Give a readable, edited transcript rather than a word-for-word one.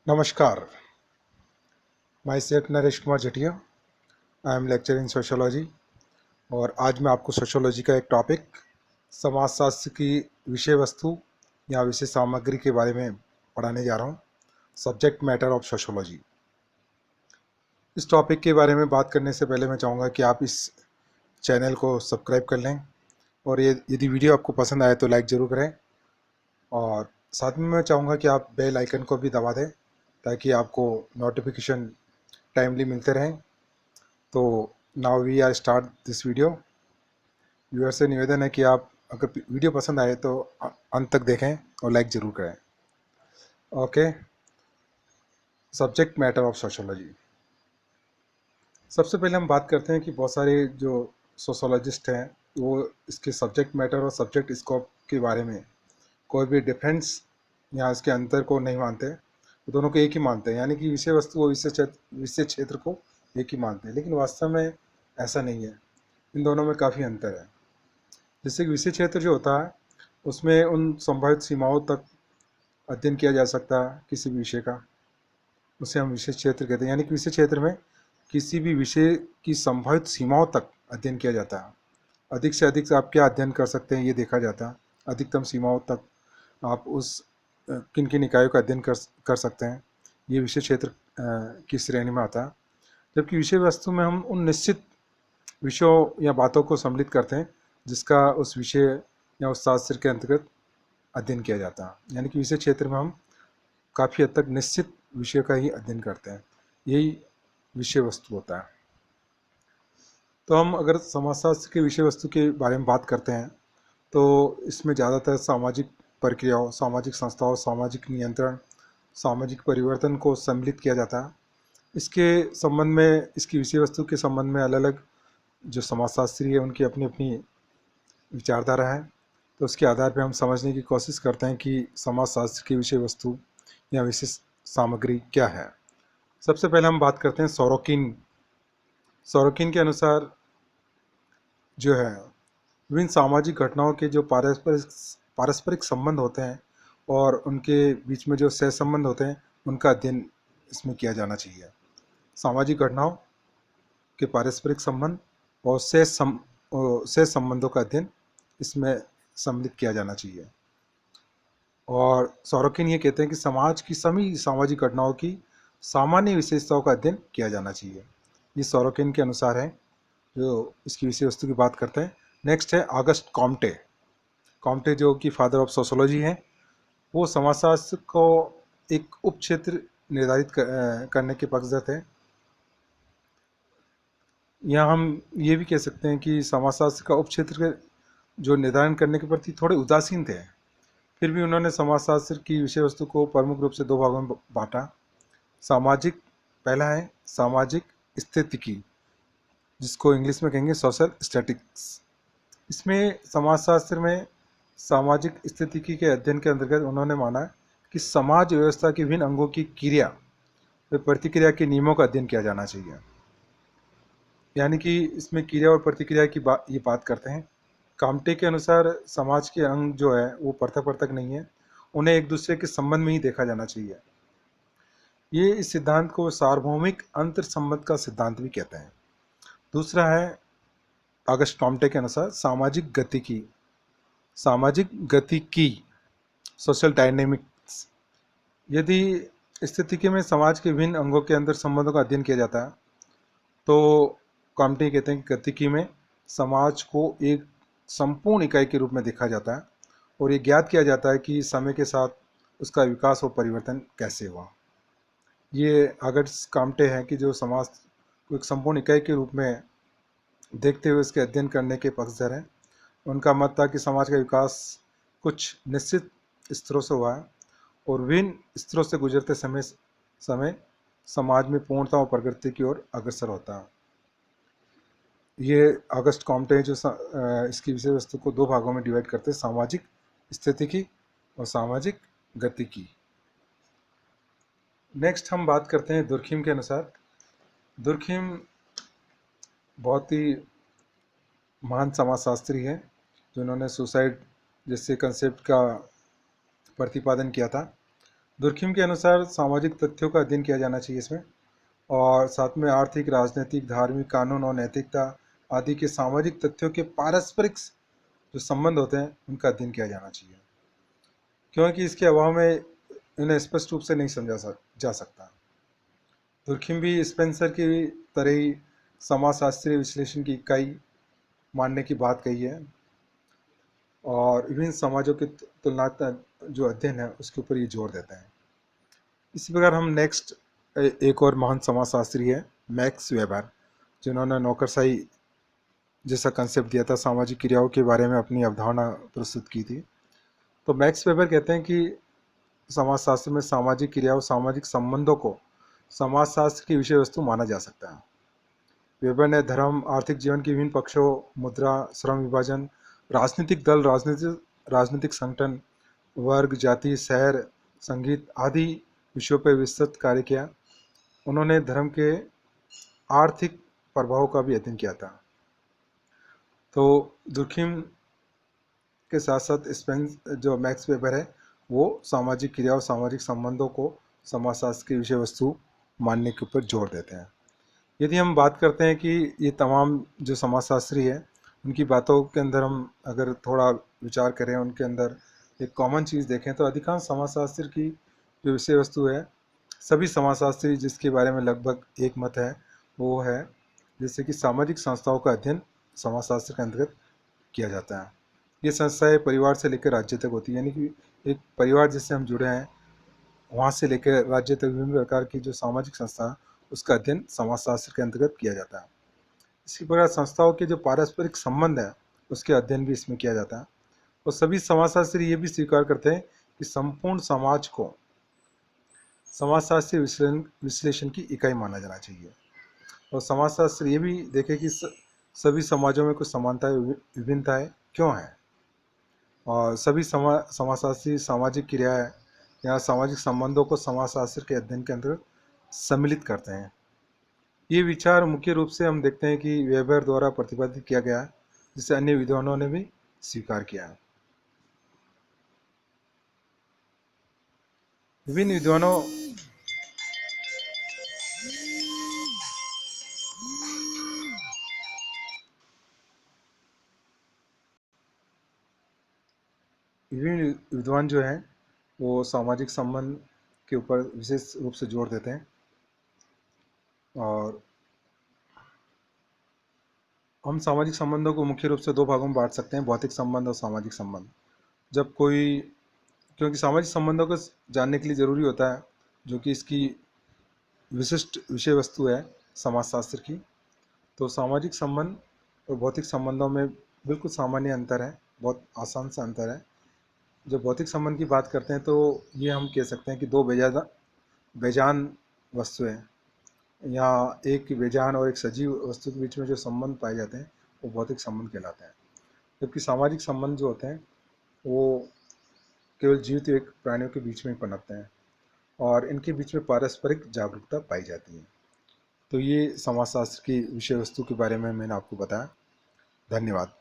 नमस्कार, myself Naresh Kumar Jatiya. I am lecture in sociology और आज मैं आपको सोशोलॉजी का एक टॉपिक समाजशास्त्र की विषय वस्तु या विषय सामग्री के बारे में पढ़ाने जा रहा हूँ। Subject matter of sociology. इस टॉपिक के बारे में बात करने से पहले मैं चाहूँगा कि आप इस चैनल को सब्सक्राइब कर लें और ये यदि वीडियो आपको पसंद आए तो लाइक ज़रूर करें और साथ में मैं चाहूँगा कि आप बेल आइकन को भी दबा दें ताकि आपको नोटिफिकेशन टाइमली मिलते रहें। तो now we are start this video. Viewer से निवेदन है कि आप अगर वीडियो पसंद आए तो अंत तक देखें और लाइक ज़रूर करें। Okay, subject matter of sociology. सबसे पहले हम बात करते हैं कि बहुत सारे जो सोशोलॉजिस्ट हैं वो इसके सब्जेक्ट मैटर और सब्जेक्ट स्कोप के बारे में कोई भी डिफरेंस या इसके अंतर को नहीं मानते। वो दोनों को एक ही मानते हैं, यानी कि विषय वस्तु और विषय क्षेत्र को एक ही मानते हैं, लेकिन वास्तव में ऐसा नहीं है। इन दोनों में काफ़ी अंतर है। जैसे कि विषय क्षेत्र जो होता है उसमें उन संभावित सीमाओं तक अध्ययन किया जा सकता है किसी भी विषय का, उसे हम विषय क्षेत्र कहते हैं। यानी कि विषय क्षेत्र में किसी भी विषय की संभावित सीमाओं तक अध्ययन किया जाता है। अधिक से अधिक आप क्या अध्ययन कर सकते हैं ये देखा जाता है। अधिकतम सीमाओं तक आप उस किन किन इकाइयों का अध्ययन कर सकते हैं, ये विषय क्षेत्र की श्रेणी में आता है। जबकि विषय वस्तु में हम उन निश्चित विषयों या बातों को सम्मिलित करते हैं जिसका उस विषय या उस शास्त्र के अंतर्गत अध्ययन किया जाता है। यानी कि विषय क्षेत्र में हम काफ़ी हद तक निश्चित विषय का ही अध्ययन करते हैं, यही विषय वस्तु होता है। तो हम अगर समाजशास्त्र के विषय वस्तु के बारे में बात करते हैं तो इसमें ज़्यादातर सामाजिक प्रक्रियाओं, सामाजिक संस्थाओं, सामाजिक नियंत्रण, सामाजिक परिवर्तन को सम्मिलित किया जाता है। इसके संबंध में, इसकी विषय वस्तु के संबंध में अलग अलग जो समाजशास्त्री है उनकी अपनी अपनी विचारधारा है। तो उसके आधार पर हम समझने की कोशिश करते हैं कि समाजशास्त्र की विषय वस्तु या विषय सामग्री क्या है। सबसे पहले हम बात करते हैं सोरोकिन। सोरोकिन के अनुसार जो है विभिन्न सामाजिक घटनाओं के जो पारस्परिक संबंध होते हैं और उनके बीच में जो सहसंबंध होते हैं उनका अध्ययन इसमें किया जाना चाहिए। सामाजिक घटनाओं के पारस्परिक संबंध और सह संबंधों का अध्ययन इसमें सम्मिलित किया जाना चाहिए। और सोरोकिन ये कहते हैं कि समाज की सभी सामाजिक घटनाओं की सामान्य विशेषताओं का अध्ययन किया जाना चाहिए। ये सोरोकिन के अनुसार है जो इसकी विषय वस्तु की बात करते हैं। नेक्स्ट है ऑगस्ट कॉम्टे। कॉम्टे जो कि फादर ऑफ सोशोलॉजी हैं, वो समाजशास्त्र को एक उप क्षेत्र निर्धारित करने के पक्षधर थे। या हम ये भी कह सकते हैं कि समाजशास्त्र का उप क्षेत्र जो निर्धारण करने के प्रति थोड़े उदासीन थे। फिर भी उन्होंने समाजशास्त्र की विषय वस्तु को प्रमुख रूप से दो भागों में बांटा। सामाजिक, पहला है सामाजिक स्थितिकी, जिसको इंग्लिश में कहेंगे सोशल स्टैटिक्स। इसमें समाजशास्त्र में सामाजिक स्थितिकी के अध्ययन के अंतर्गत उन्होंने माना कि समाज व्यवस्था के विभिन्न अंगों की क्रिया व प्रतिक्रिया के नियमों का अध्ययन किया जाना चाहिए। यानी कि इसमें क्रिया और प्रतिक्रिया की ये बात करते हैं। काम्टे के अनुसार समाज के अंग जो है वो पृथक पृथक नहीं है, उन्हें एक दूसरे के संबंध में ही देखा जाना चाहिए। ये इस सिद्धांत को सार्वभौमिक अंतर संबंध का सिद्धांत भी कहते हैं। दूसरा है ऑगस्ट कॉम्टे के अनुसार सामाजिक गतिकी। सामाजिक गतिकी, सोशल डायनेमिक्स। यदि स्थितिकी में समाज के विभिन्न अंगों के अंदर संबंधों का अध्ययन किया जाता है तो कॉम्टे कहते हैं कि गतिकी में समाज को एक संपूर्ण इकाई के रूप में देखा जाता है और ये ज्ञात किया जाता है कि समय के साथ उसका विकास और परिवर्तन कैसे हुआ। ये ऑगस्ट कॉम्टे हैं कि जो समाज को एक संपूर्ण इकाई के रूप में देखते हुए इसके अध्ययन करने के पक्षधर हैं। उनका मत था कि समाज का विकास कुछ निश्चित स्तरों से हुआ है और विभिन्न स्तरों से गुजरते समय समाज में पूर्णता और प्रगति की ओर अग्रसर होता है। ये ऑगस्ट कॉम्टे जो इसकी विषय वस्तु को दो भागों में डिवाइड करते हैं, सामाजिक स्थितिकी और सामाजिक गतिकी। नेक्स्ट हम बात करते हैं दुर्खिम के अनुसार। दुर्खिम बहुत ही महान समाजशास्त्री है जिन्होंने सुसाइड जैसे कंसेप्ट का प्रतिपादन किया था। दुर्खिम के अनुसार सामाजिक तथ्यों का अध्ययन किया जाना चाहिए इसमें, और साथ में आर्थिक, राजनीतिक, धार्मिक, कानून और नैतिकता आदि के सामाजिक तथ्यों के पारस्परिक जो संबंध होते हैं उनका अध्ययन किया जाना चाहिए, क्योंकि इसके अभाव में इन्हें स्पष्ट रूप से नहीं समझा जा सकता। दुर्खिम भी स्पेंसर की तरह ही समाजशास्त्रीय विश्लेषण की इकाई मानने की बात कही है, और विभिन्न समाजों के तुलनात्मक जो अध्ययन है उसके ऊपर ये जोर देते हैं। इसी प्रकार हम नेक्स्ट एक और महान समाजशास्त्री है मैक्स वेबर, जिन्होंने नौकरशाही जैसा कंसेप्ट दिया था, सामाजिक क्रियाओं के बारे में अपनी अवधारणा प्रस्तुत की थी। तो मैक्स वेबर कहते हैं कि समाजशास्त्र में सामाजिक क्रियाओं, सामाजिक संबंधों को समाजशास्त्र की विषय वस्तु माना जा सकता है। वेबर ने धर्म, आर्थिक जीवन के विभिन्न पक्षों, मुद्रा, श्रम विभाजन, राजनीतिक दल, राजनीतिक संगठन, वर्ग, जाति, शहर, संगीत आदि विषयों पर विस्तृत कार्य किया। उन्होंने धर्म के आर्थिक प्रभाव का भी अध्ययन किया था। तो दुर्खिम के साथ साथ स्पेंस जो मैक्स वेबर है वो सामाजिक क्रिया और सामाजिक संबंधों को समाजशास्त्र की विषय वस्तु मानने के ऊपर जोर देते हैं। यदि हम बात करते हैं कि ये तमाम जो समाजशास्त्री है उनकी बातों के अंदर हम अगर थोड़ा विचार करें, उनके अंदर एक कॉमन चीज़ देखें, तो अधिकांश समाजशास्त्र की जो विषय वस्तु है, सभी समाजशास्त्री जिसके बारे में लगभग एक मत है वो है जैसे कि सामाजिक संस्थाओं का अध्ययन समाजशास्त्र के अंतर्गत किया जाता है। ये संस्थाएं परिवार से लेकर राज्य तक होती है, यानी कि एक परिवार जिससे हम जुड़े हैं वहाँ से लेकर राज्य तक विभिन्न प्रकार की जो सामाजिक संस्था है उसका अध्ययन समाजशास्त्र के अंतर्गत किया जाता है। इसी प्रकार संस्थाओं के जो पारस्परिक संबंध है उसके अध्ययन भी इसमें किया जाता है। और सभी समाजशास्त्री ये भी स्वीकार करते हैं कि संपूर्ण समाज को समाजशास्त्रीय विश्लेषण की इकाई माना जाना चाहिए। और समाजशास्त्र ये भी देखे कि सभी समाजों में कुछ समानताएं, विभिन्नताएं क्यों हैं, और सभी समाजशास्त्री सामाजिक क्रियाएं या सामाजिक संबंधों को समाजशास्त्र के अध्ययन के अंतर्गत सम्मिलित करते हैं। ये विचार मुख्य रूप से हम देखते हैं कि वेबर द्वारा प्रतिपादित किया गया है, जिसे अन्य विद्वानों ने भी स्वीकार किया है। विभिन्न विद्वानों विभिन्न विद्वान जो हैं वो सामाजिक संबंध के ऊपर विशेष रूप से जोर देते हैं। और हम सामाजिक संबंधों को मुख्य रूप से दो भागों में बांट सकते हैं, भौतिक संबंध और सामाजिक संबंध। जब कोई, क्योंकि सामाजिक संबंधों को जानने के लिए ज़रूरी होता है, जो कि इसकी विशिष्ट विषय वस्तु है समाजशास्त्र की, तो सामाजिक संबंध और भौतिक संबंधों में बिल्कुल सामान्य अंतर है, बहुत आसान सा अंतर है। जब भौतिक संबंध की बात करते हैं तो ये हम कह सकते हैं कि दो बेजान वस्तुएं या एक बेजान और एक सजीव वस्तु के बीच में जो संबंध पाए जाते हैं वो भौतिक संबंध कहलाते हैं। जबकि सामाजिक संबंध जो होते हैं वो केवल जीवित एक प्राणियों के बीच में पनपते हैं और इनके बीच में पारस्परिक जागरूकता पाई जाती है। तो ये समाजशास्त्र की विषय वस्तु के बारे में मैंने आपको बताया। धन्यवाद।